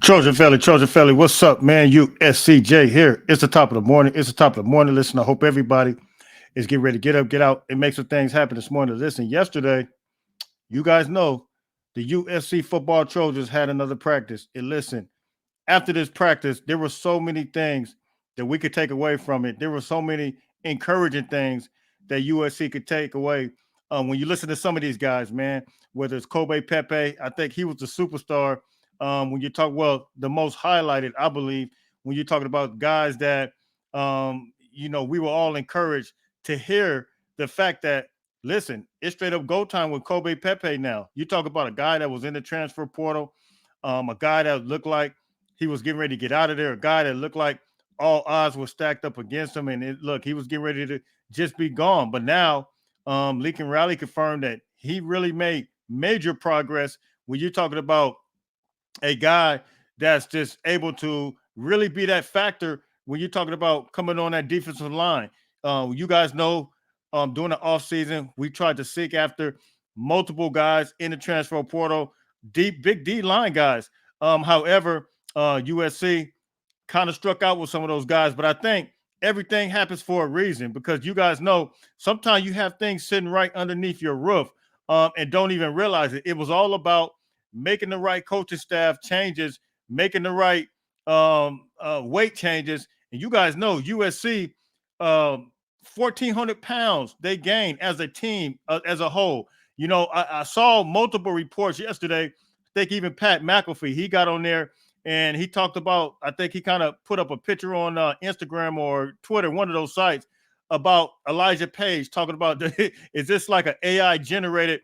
Trojan Felly, what's up, man? USCJ here. It's the top of the morning. Listen, I hope everybody is getting ready to get up, get out, and make some things happen this morning. Listen, yesterday, you guys know the USC football Trojans had another practice. And listen, after this practice, there were so many things that we could take away from it. There were so many encouraging things that USC could take away. When you listen to some of these guys, man, whether it's Pepe, I think he was the superstar. When you talk, well, the most highlighted, I believe, when you're talking about guys that, we were all encouraged to hear the fact that, listen, it's straight up go time with Pepe now. You talk about a guy that was in the transfer portal, a guy that looked like he was getting ready to get out of there, a guy that looked like all odds were stacked up against him. And he was getting ready to just be gone. But now, Lincoln Riley confirmed that he really made major progress when you're talking about a guy that's just able to really be that factor when you're talking about coming on that defensive line. You guys know during the offseason, we tried to seek after multiple guys in the transfer portal, big D line guys. However, USC kind of struck out with some of those guys, but I think everything happens for a reason because you guys know sometimes you have things sitting right underneath your roof and don't even realize it. It was all about making the right coaching staff changes, making the right weight changes. And you guys know USC, 1,400 pounds they gained as a team, as a whole. You know, I saw multiple reports yesterday. I think even Pat McAfee, he got on there and he talked about, I think he kind of put up a picture on Instagram or Twitter, one of those sites, about Elijah Page talking about, is this like an AI generated,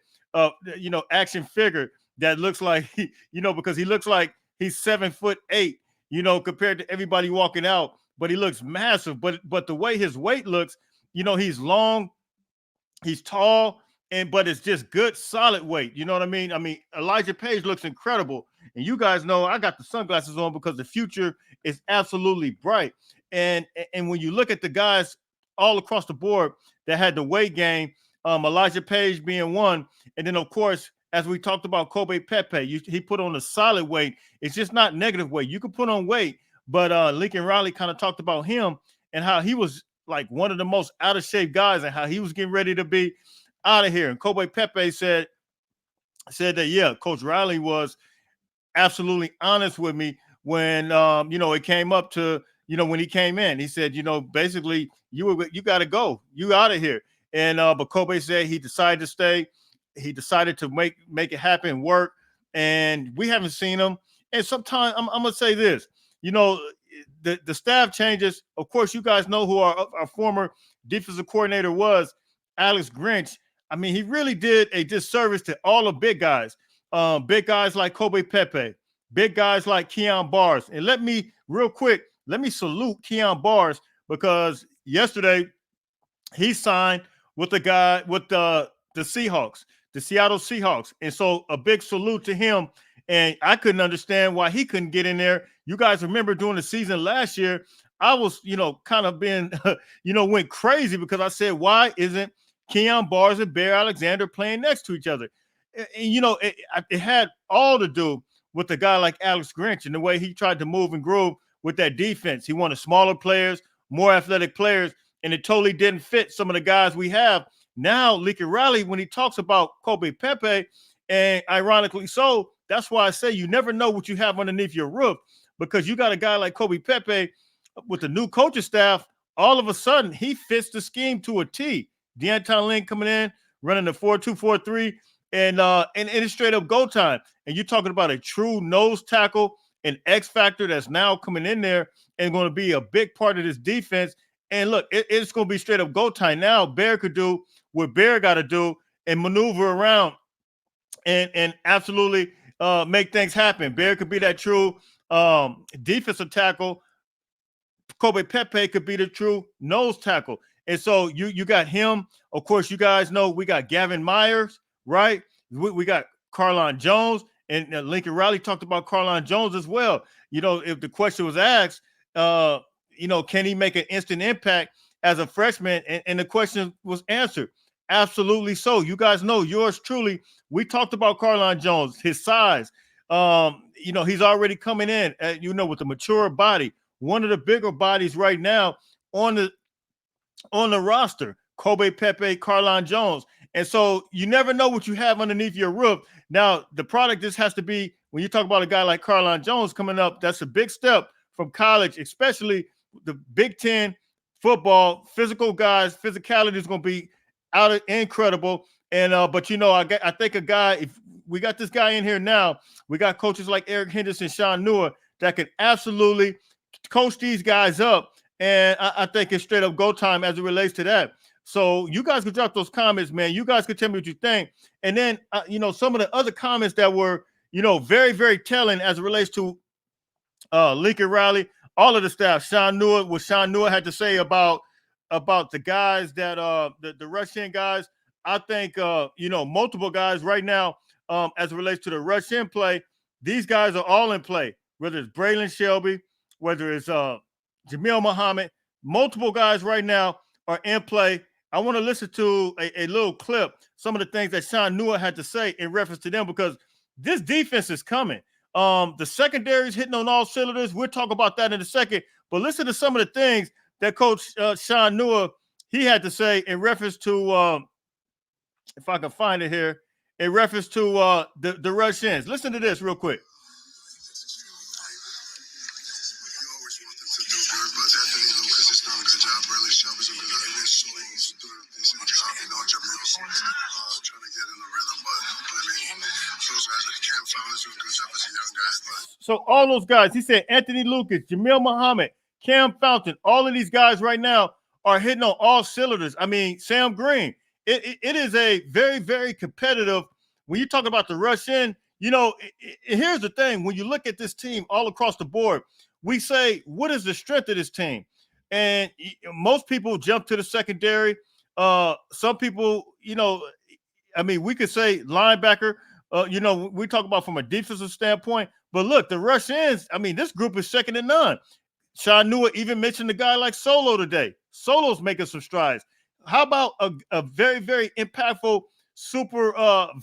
action figure that looks like, because he looks like he's 7'8", compared to everybody walking out, but he looks massive. But the way his weight looks, he's long, he's tall, but it's just good, solid weight. You know what I mean? I mean, Elijah Page looks incredible. And you guys know I got the sunglasses on because the future is absolutely bright. And when you look at the guys all across the board that had the weight gain, Elijah Page being one, and then of course, as we talked about Pepe, he put on a solid weight. It's just not negative weight. You can put on weight, but Lincoln Riley kind of talked about him and how he was like one of the most out of shape guys and how he was getting ready to be out of here. And Pepe said that, yeah, Coach Riley was absolutely honest with me when, it came up to, when he came in. He said, basically, you got to go. You out of here. And but Kobe said he decided to stay. He decided to make it happen, work, and we haven't seen him. And sometimes I'm gonna say this, the staff changes. Of course, you guys know who our former defensive coordinator was, Alex Grinch. I mean, he really did a disservice to all the big guys like Pepe, big guys like Keon Bars. And let me salute Keon Bars because yesterday he signed with the guy with the Seahawks, the Seattle Seahawks. And so a big salute to him. And I couldn't understand why he couldn't get in there. You guys remember during the season last year, I was, kind of been, went crazy because I said, why isn't Keon Bars and Bear Alexander playing next to each other? And it had all to do with a guy like Alex Grinch and the way he tried to move and groove with that defense. He wanted smaller players, more athletic players, and it totally didn't fit some of the guys we have. Now, Lincoln Riley, when he talks about Pepe, and ironically so, that's why I say you never know what you have underneath your roof because you got a guy like Pepe with the new coaching staff. All of a sudden, he fits the scheme to a T. Deanton Lynn coming in, running the 4-2-4-3, and it's straight up go time. And you're talking about a true nose tackle, an X factor that's now coming in there and going to be a big part of this defense. And look, it's going to be straight up go time. Now, Bear could do what Bear got to do and maneuver around and absolutely make things happen. Bear could be that true defensive tackle. Pepe could be the true nose tackle. And so you got him. Of course, you guys know we got Gavin Myers, right? We got Carlon Jones, and Lincoln Riley talked about Carlon Jones as well. If the question was asked, can he make an instant impact as a freshman? And the question was answered. Absolutely so. You guys know yours truly. We talked about Carlon Jones, his size, He's already coming in, with a mature body, one of the bigger bodies right now on the roster. Kobe, Pepe, Carlon Jones. And so you never know what you have underneath your roof. Now, the product just has to be, when you talk about a guy like Carlon Jones coming up, that's a big step from college, especially the Big Ten football. Physical guys, physicality is going to be incredible. And but I think a guy, if we got this guy in here now, we got coaches like Eric Henderson, Sean Newer that can absolutely coach these guys up. And I think it's straight up go time as it relates to that. So you guys can drop those comments, man. You guys can tell me what you think. And then, some of the other comments that were, very, very telling as it relates to Lincoln Riley, all of the staff, what Sean Newer had to say about the guys that the rush-in guys. I think, multiple guys right now, as it relates to the rush-in play, these guys are all in play, whether it's Braylon Shelby, whether it's Jamil Muhammad, multiple guys right now are in play. I want to listen to a little clip, some of the things that Sean Newer had to say in reference to them, because this defense is coming. The secondary is hitting on all cylinders. We'll talk about that in a second. But listen to some of the things that Coach Sean Newer, he had to say in reference to, if I can find it here, in reference to the rush-ins. Listen to this real quick. So all those guys, he said Anthony Lucas, Jamil Muhammad, Cam Fountain, all of these guys right now are hitting on all cylinders. I mean, Sam Green, it is a very, very competitive. When you talk about the rush in, here's the thing. When you look at this team all across the board, we say, what is the strength of this team? And most people jump to the secondary. Some people, we could say linebacker. We talk about from a defensive standpoint. But look, the rush ins, this group is second to none. Sean Newer even mentioned a guy like Solo today. Solo's making some strides. How about a very, very impactful super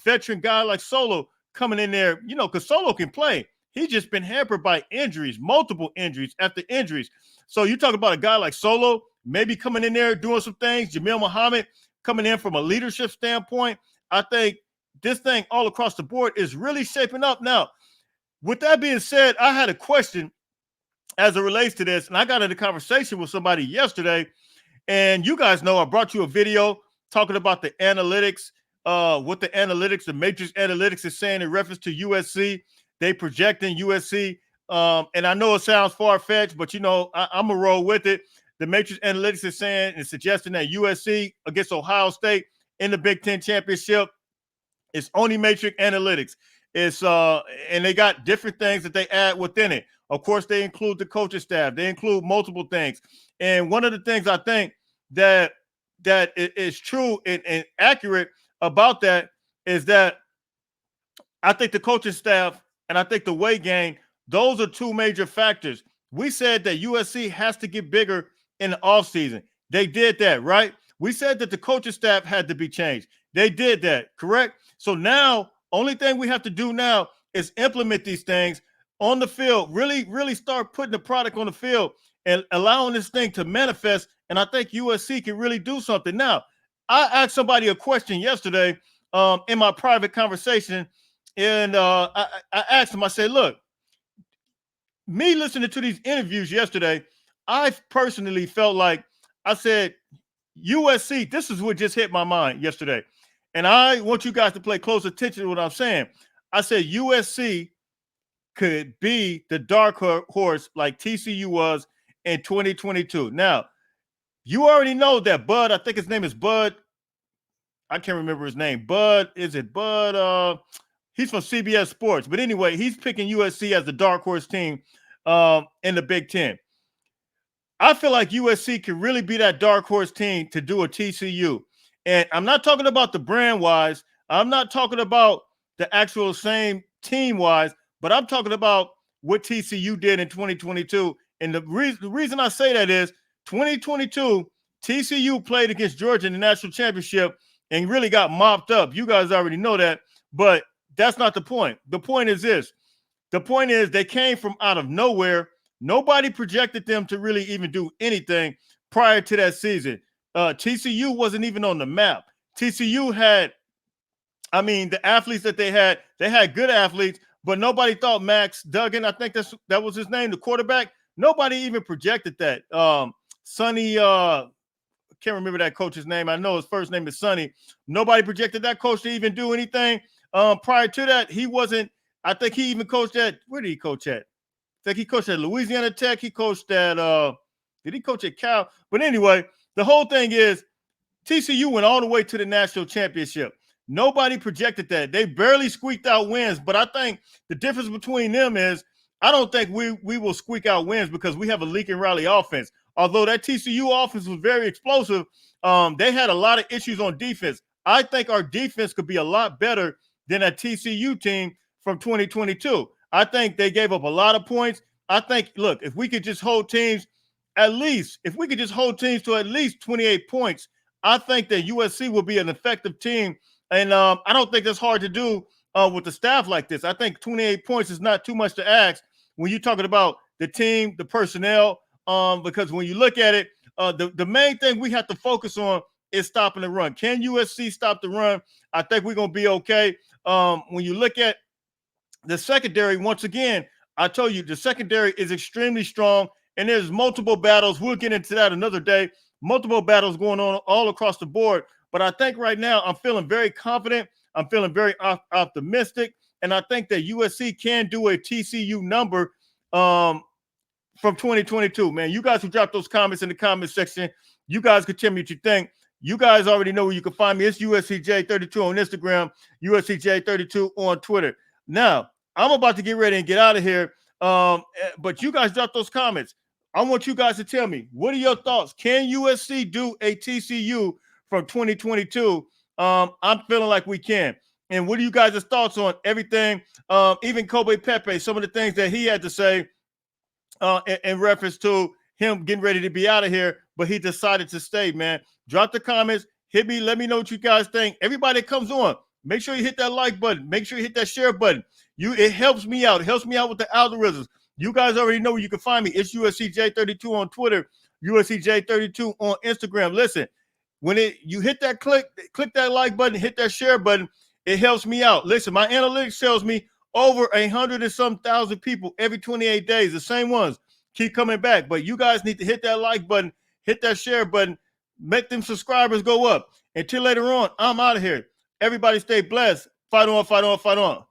veteran guy like Solo coming in there, because Solo can play. He's just been hampered by injuries, multiple injuries after injuries. So you talk about a guy like Solo, maybe coming in there doing some things. Jamil Muhammad coming in from a leadership standpoint. I think this thing all across the board is really shaping up. Now, with that being said, I had a question as it relates to this, and I got in a conversation with somebody yesterday, and you guys know I brought you a video talking about the analytics, what the matrix analytics is saying in reference to USC. They projecting USC, and I know it sounds far-fetched, but I'm gonna roll with it. The matrix analytics is saying and suggesting that USC against Ohio State in the Big Ten championship is only matrix analytics. It's and they got different things that they add within it. Of course, they include the coaching staff. They include multiple things. And one of the things I think that is true and accurate about that is that I think the coaching staff and I think the weight gain, those are two major factors. We said that USC has to get bigger in the offseason. They did that, right? We said that the coaching staff had to be changed. They did that, correct? So now, only thing we have to do now is implement these things on the field, really, really start putting the product on the field and allowing this thing to manifest. And I think USC can really do something. Now, I asked somebody a question yesterday in my private conversation, and I asked him, I said, look, me listening to these interviews yesterday, I personally felt like, I said, USC, this is what just hit my mind yesterday. And I want you guys to pay close attention to what I'm saying. I said USC could be the dark horse like TCU was in 2022. Now, you already know that Bud, I think his name is Bud. I can't remember his name. Bud, is it Bud? He's from CBS Sports. But anyway, he's picking USC as the dark horse team in the Big Ten. I feel like USC can really be that dark horse team to do a TCU. And I'm not talking about the brand-wise. I'm not talking about the actual same team-wise, but I'm talking about what TCU did in 2022. And the reason I say that is 2022, TCU played against Georgia in the national championship and really got mopped up. You guys already know that, but that's not the point. The point is this. The point is they came from out of nowhere. Nobody projected them to really even do anything prior to that season. TCU wasn't even on the map. TCU had, I mean, the athletes that they had good athletes, but nobody thought Max Duggan, I think that was his name, the quarterback. Nobody even projected that. Sonny, can't remember that coach's name. I know his first name is Sonny. Nobody projected that coach to even do anything. Prior to that, he wasn't. I think he even coached at, where did he coach at? I think he coached at Louisiana Tech. He coached at, did he coach at Cal? But anyway, the whole thing is TCU went all the way to the national championship. Nobody projected that. They barely squeaked out wins. But I think the difference between them is I don't think we will squeak out wins because we have a Lincoln Riley offense. Although that TCU offense was very explosive, they had a lot of issues on defense. I think our defense could be a lot better than a TCU team from 2022. I think they gave up a lot of points. I think, look, if we could just hold teams to at least 28 points, I think that USC will be an effective team. And I don't think that's hard to do with the staff like this. I think 28 points is not too much to ask when you're talking about the team, the personnel, because when you look at it, the main thing we have to focus on is stopping the run. Can USC stop the run? I think we're going to be okay. When you look at the secondary, once again, I told you the secondary is extremely strong, and there's multiple battles. We'll get into that another day. Multiple battles going on all across the board. But I think right now I'm feeling very confident. I'm feeling very optimistic. And I think that USC can do a TCU number from 2022. Man, you guys who dropped those comments in the comment section, you guys can tell me what you think. You guys already know where you can find me. It's USCJ32 on Instagram, USCJ32 on Twitter. Now, I'm about to get ready and get out of here. But you guys dropped those comments. I want you guys to tell me, what are your thoughts? Can USC do a TCU from 2022? I'm feeling like we can. And what are you guys' thoughts on everything? Even Kobe Pepe, some of the things that he had to say in reference to him getting ready to be out of here, but he decided to stay, man. Drop the comments. Hit me. Let me know what you guys think. Everybody that comes on, make sure you hit that like button. Make sure you hit that share button. It helps me out. It helps me out with the algorithms. You guys already know where you can find me. It's USCJ32 on Twitter, USCJ32 on Instagram. Listen, when you hit that click that like button, hit that share button, it helps me out. Listen, my analytics tells me over 100 and some thousand people every 28 days, the same ones, keep coming back. But you guys need to hit that like button, hit that share button, make them subscribers go up. Until later on, I'm out of here. Everybody stay blessed. Fight on, fight on, fight on.